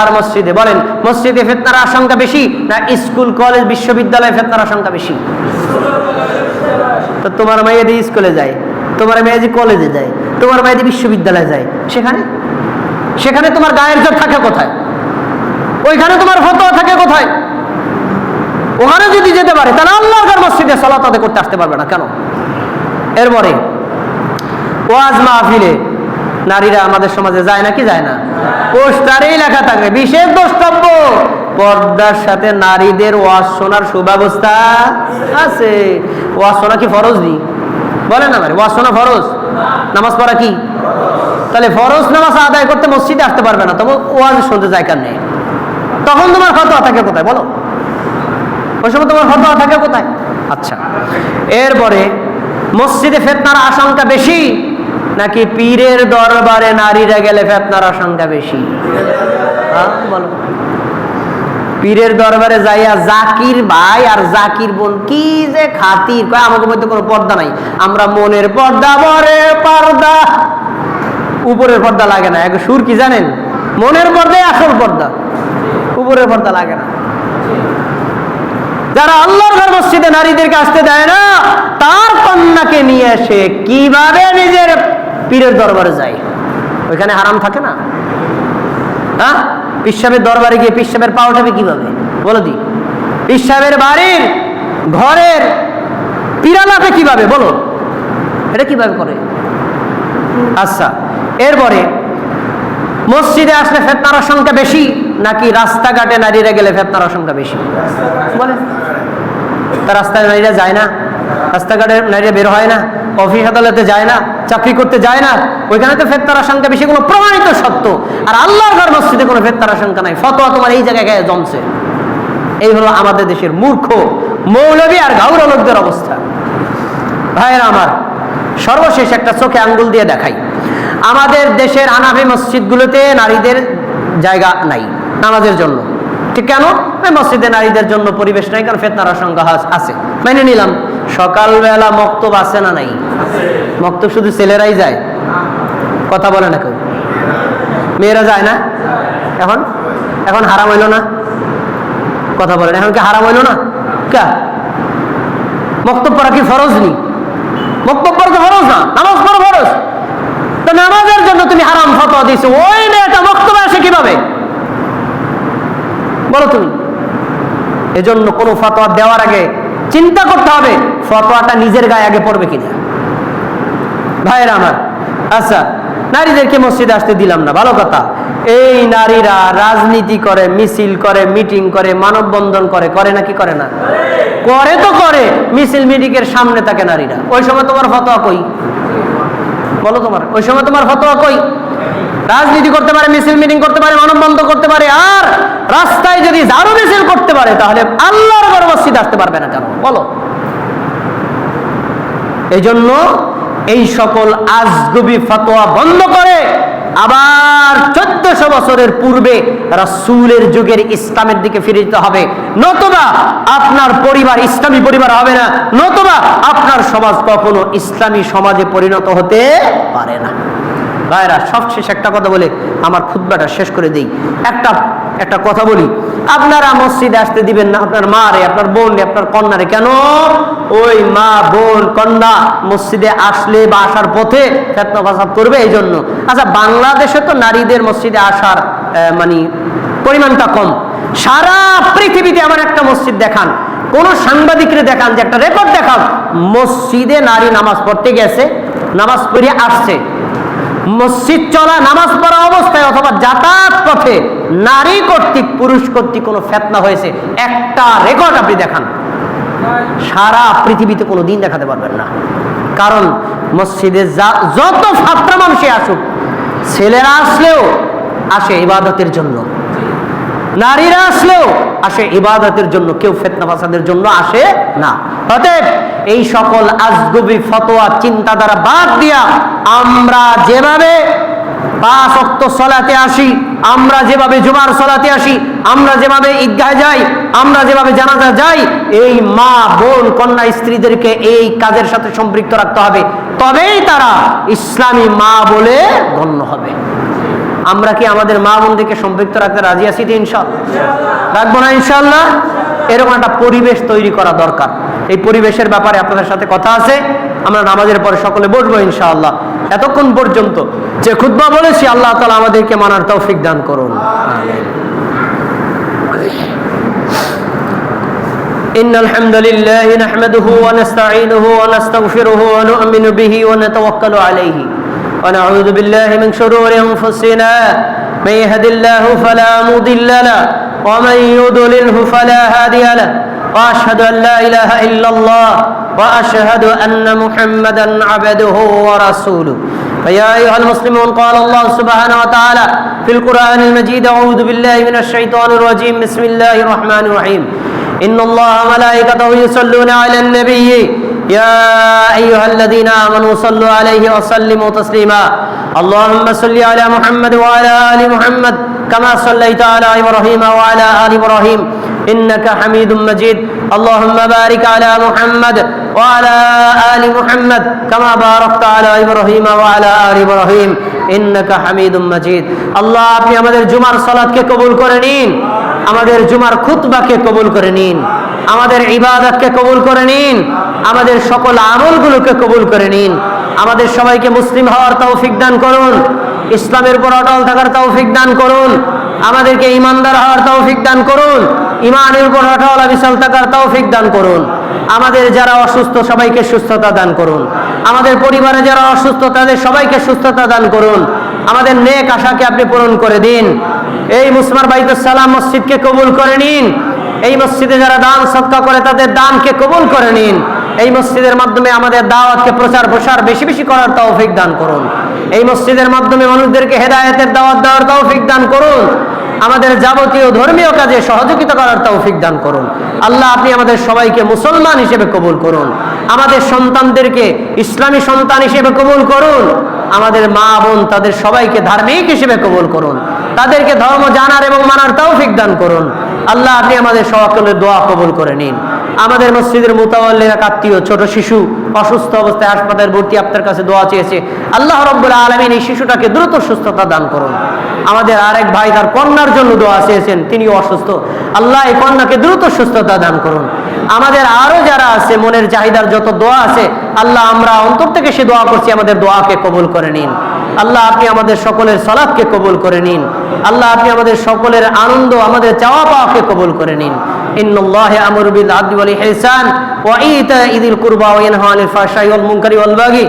আর মসজিদে বলেন, মসজিদে ফিতনার আশঙ্কা বেশি না স্কুল কলেজ বিশ্ববিদ্যালয়ে ফিতনার আশঙ্কা বেশি? তো তোমার মেয়েদি স্কুলে যায়, তোমার মেয়েদি কলেজে যায়, তোমার মেয়েদি বিশ্ববিদ্যালয়ে যায়, সেখানে তোমার গায়ের জোর থাকে কোথায়? ওইখানে তোমার ফতোয়া থাকে কোথায়? ওখানে যদি যেতে পারে তাহলে আল্লাহর মসজিদে সালাত আদায় করতে আসতে পারবে না কেন? এরপরে ওয়াজ মাহফিলে নারীরা আমাদের সমাজে যায় নাকি যায় না? পোস্টারেই লেখা থাকে বিশেষ দ্রষ্টব্য, পর্দার সাথে নারীদের ওয়াজ শোনার সুব্যবস্থা আছে। ওয়াজ শোনা কি ফরজ নেই? বলেন না, ওয়াজ শোনা ফরজ, নামাজ পড়া কি? তাহলে ফরজ নামাজ আদায় করতে মসজিদে আসতে পারবে না, তবে ওয়াজ শুনতে যায় কেন? তখন তোমার ফতোয়া থাকে কোথায় বলো? ওই সময় তোমার ফতোয়া থাকে কোথায়? আচ্ছা, এরপরে মসজিদে ফিতনার আশঙ্কা বেশি নাকি পীরের দরবারে নারীরা গেলে ফিতনার আশঙ্কা বেশি? বলো। পীরের দরবারে যাইয়া জাকির ভাই আর জাকির বোন কি যে খাতির, কয় আমাকে মধ্যে কোনো পর্দা নাই, আমরা মনের পর্দা, বরে পর্দা, উপরের পর্দা লাগে না। এক সুর কি জানেন? মনের পর্দাই আসল পর্দা, উপরের পর্দা লাগে না। যারা আল্লাহর ঘর মসজিদে নারীদেরকে আসতে দেয় না, তার কন্যাকে নিয়ে এসে কিভাবে নিজের পীরের দরবারে যায়? ওইখানে হারাম থাকে না? হ্যাঁ, পিসাবের দরবারে গিয়ে পিসাবের পা উঠাবে কিভাবে বলো দি? পিসাবের বাড়ির ঘরের পিরানাতে কিভাবে বলো? এটা কিভাবে করে? আচ্ছা, এরপরে মসজিদে আসলে ফিতনার আশঙ্কা বেশি নাকি রাস্তাঘাটে নারীরা গেলে ফিতনার আশঙ্কা বেশি? বলেন। তা রাস্তায় নারীরা যায় না, রাস্তাঘাটে নারীরা বের হয় না, অফিস আদালতে যায় না, চাকরি করতে যায় না, ওইখানে তো ফিতনার আশঙ্কা বেশি, কোনো প্রমাণিত সত্য। আর আল্লাহর ঘর মসজিদে কোনো ফিতনার আশঙ্কা নাই, ফতোয়া তোমার এই জায়গায় গায়ে জমছে। এই হলো আমাদের দেশের মূর্খ মৌলবী আর গাউরা লোকদের অবস্থা। ভাইয়েরা আমার, সর্বশেষ একটা চোখে আঙ্গুল দিয়ে দেখাই, আমাদের দেশের হানাফি মসজিদগুলোতে নারীদের জায়গা নাই নামাজের জন্য। ঠিক কেন? মসজিদে নারীদের জন্য পরিবেশ নাই, কারণ ফিতনার আশঙ্কা আছে, মেনে নিলাম। সকালবেলা মক্তব আছে না নাই? মক্তব শুধু ছেলেরাই যায়, কথা বলে না কেউ, মেয়েরা যায় না। এখন এখন হারাম হইল না? কথা বলেন, এখন কি হারাম হইল না? কা মক্তব পড়া কি ফরজ নেই? মক্তব পড়া তো ফরজ না, নামাজ পড়া ফরজ। তো নামাজের জন্য তুমি হারাম ফতোয়া দিছো, ওই মেয়েটা মক্তবে আসে কিভাবে বলো তুমি? এজন্য কোনো ফতোয়া দেওয়ার আগে চিন্তা করতে হবে ফতোয়াটা নিজের গায়ে আগে পড়বে কিনা। ভাইয়েরা আমার, আচ্ছা, নারীদেরকে মসজিদে আসতে দিলাম না, ভালো কথা। এই নারীরা রাজনীতি করে, মিছিল করে, মিটিং করে, মানববন্ধন করে, করে নাকি করে না? করে তো করে। মিছিল মিটিংয়ের সামনে থাকে নারীরা, ওই সময় তোমার ফতোয়া কই বলো? তোমার ওই সময় তোমার ফতোয়া কই? রাজনীতি করতে পারে, মিছিল মিটিং করতে পারে, মানববন্ধন করতে পারে, আর রাস্তায় যদি ঝাড়ু মিছিল করতে পারে, তাহলে আল্লাহর ঘর মসজিদে আসতে পারবে না কেন বলো? এই জন্য এই সকল আজগবি ফতোয়া বন্ধ করে আবার 1400 বছরের পূর্বে রাসূলের যুগের ইসলামের দিকে ফিরে যেতে হবে, নতুবা আপনার পরিবার ইসলামী পরিবার হবে না, নতুবা আপনার সমাজ কখনো ইসলামী সমাজে পরিণত হতে পারে না। ভাইরা, সবশেষ একটা কথা বলে আমার খুতবাটা শেষ করে দেই। একটা কথা বলি, আপনারা মসজিদে আসতে দিবেন না আপনার মা রে, আপনার বোন রে, আপনার কন্যা রে। কেন? ওই মা, বোন, কন্যা মসজিদে আসলে বা আসার পথে ফিতনা ফাসাদ করবে, এই জন্য। আচ্ছা, বাংলাদেশে তো নারীদের মসজিদে আসার মানে পরিমাণটা কম। সারা পৃথিবীতে আমার একটা মসজিদ দেখান, কোন সাংবাদিকরে দেখান যে একটা রেকর্ড দেখান মসজিদে নারী নামাজ পড়তে গেছে, নামাজ পড়ে আসছে, মসজিদ চলা, নামাজ পড়া অবস্থায় অথবা যাতায়াত পথে নারী কর্তৃক পুরুষ কর্তৃক কোনো ফিতনা হয়েছে, একটা রেকর্ড আপনি দেখান। সারা পৃথিবীতে কোনো দিন দেখাতে পারবেন না। কারণ মসজিদে যত ছাত্র মানুষে আসুক, ছেলেরা আসলেও আসে ইবাদতের জন্য, নারীরা আসলেও আসে ইবাদতের জন্য, কেউ ফিতনা ফাসাদের জন্য আসে না। অতএব এই সকল আজগবি ফতোয়া চিন্তাধারা বাদ দিয়া আমরা যেভাবে 5 ওয়াক্ত সালাতে আসি, আমরা যেভাবে জুমার সালাতে আসি, আমরা যেভাবে ঈদগাহে যাই, আমরা যেভাবে জানাজা যাই, এই মা, বোন, কন্যা, স্ত্রীদেরকে এই কাজের সাথে সম্পৃক্ত রাখতে হবে, তবেই তারা ইসলামী মা বলে গণ্য হবে। আমরা কি আমাদের মা বোনদেরকে সম্পৃক্ত রাখতে রাজি আছি তো ইনশাআল্লাহ? রাখবো না ইনশাআল্লাহ? এরকম একটা পরিবেশ তৈরি করা দরকার। এই পরিবেশের ব্যাপারে আপনাদের সাথে কথা আছে। আমরা নামাজের পরে সকলে বসবো ইনশাআল্লাহ। এতক্ষণ পর্যন্ত যে খুতবা বলেছি, আল্লাহ তাআলা আমাদেরকে মানার তৌফিক দান করুন। আমিন। إن الحمد لله نحمده ونستعينه ونستغفره ونؤمن به ونتوكل عليه ونعوذ بالله من شرور أنفسنا من يهد الله فلا مضل له ومن يضلله فلا هادي له وأشهد أن لا إله إلا الله وأشهد أن محمدا عبده ورسوله فيا أيها المسلمون قال الله سبحانه وتعالى في القرآن المجيد أعوذ بالله من الشيطان الرجيم بسم الله الرحمن الرحيم إن الله وملائكته يصلون على النبي يا أيها الذين آمنوا صلوا عليه وسلموا تسليما اللهم صل على محمد وعلى آل محمد كما صليت على إبراهيم وعلى آل إبراهيم إنك حميد مجيد اللهم بارك على محمد وعلى آل محمد كما باركت على إبراهيم وعلى آل إبراهيم إنك حميد مجيد আল্লাহ আপনি আমাদের জুমার সালাতকে কবুল করে নিন, আমাদের জুমার খুতবাকে কবুল করে নিন, আমাদের ইবাদতকে কবুল করে নিন, আমাদের সকল আমলগুলোকে কবুল করে নিন। আমাদের সবাইকে মুসলিম হওয়ার তৌফিক দান করুন, ইসলামের উপর অটল থাকার তৌফিক দান করুন, আমাদেরকে ঈমানদার হওয়ার তৌফিক দান করুন, ঈমানের উপর অটল অবিচল থাকার তৌফিক দান করুন। আমাদের যারা অসুস্থ সবাইকে সুস্থতা দান করুন, আমাদের পরিবারে যারা অসুস্থ তাদের সবাইকে সুস্থতা দান করুন। আমাদের নেক আশাকে আপনি পূরণ করে দিন। এই মুসমার বাইতুস সালাম মসজিদকে কবুল করে নিন। এই মসজিদে যারা দান সদকা করে তাদের দানকে কবুল করে নিন। এই মসজিদের মাধ্যমে আমাদের দাওয়াতকে প্রচার প্রসার বেশি বেশি করার তৌফিক দান করুন। এই মসজিদের মাধ্যমে মানুষদেরকে হেদায়েতের দাওয়াত দেওয়ার তৌফিক দান করুন। আমাদের যাবতীয় ধর্মীয় কাজে সহযোগিতা করার তৌফিক দান করুন। আল্লাহ আপনি আমাদের সবাইকে মুসলমান হিসেবে কবুল করুন, আমাদের সন্তানদেরকে ইসলামী সন্তান হিসেবে কবুল করুন, আমাদের মা বোন তাদের সবাইকে ধার্মিক হিসেবে কবুল করুন, তাদেরকে ধর্ম জানার এবং মানার তৌফিক দান করুন। আল্লাহ আপনি আমাদের সকলের দোয়া কবুল করে নিন। আমাদের মসজিদের মুতাওয়াল্লিরা আত্মীয় ছোট শিশু অসুস্থ অবস্থায় হাসপাতালে ভর্তি, আপনার কাছে দোয়া চেয়েছে। আল্লাহ রাব্বুল আলামিন এই শিশুটাকে দ্রুত সুস্থতা দান করুন। আমাদের আরেক ভাই তার কন্যার জন্য দোয়া চেয়েছেন, তিনিও অসুস্থ। আল্লাহ এই কন্যাকে দ্রুত সুস্থতা দান করুন। আমাদের আরো যারা আছে মনের চাহিদার যত দোয়া আছে, আল্লাহ আমরা অন্তর থেকে সে দোয়া করছি, আমাদের দোয়াকে কবুল করে নিন। আল্লাহ আপনি আমাদের সকলের সালাতকে কবুল করে নিন। আল্লাহ আপনি আমাদের সকলের আনন্দ, আমাদের চাওয়া পাওয়াকে কবুল করে নিন। ইন্নাল্লাহা ইয়া'মুরু বিল আদলি ওয়াল ইহসান ওয়া ইতা'i যিল কুরবা ওয়া ইয়ানহা আনিল ফাহশাই ওয়াল মুনকারি ওয়াল বাগি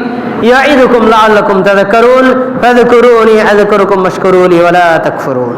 ইয়া'iদুকুম লা'আল্লাকুম তাযাক্কারুন ফাযকুরুনি আযকুরকুম ওয়াশকুরু লি ওয়া লা তাকফুরুন।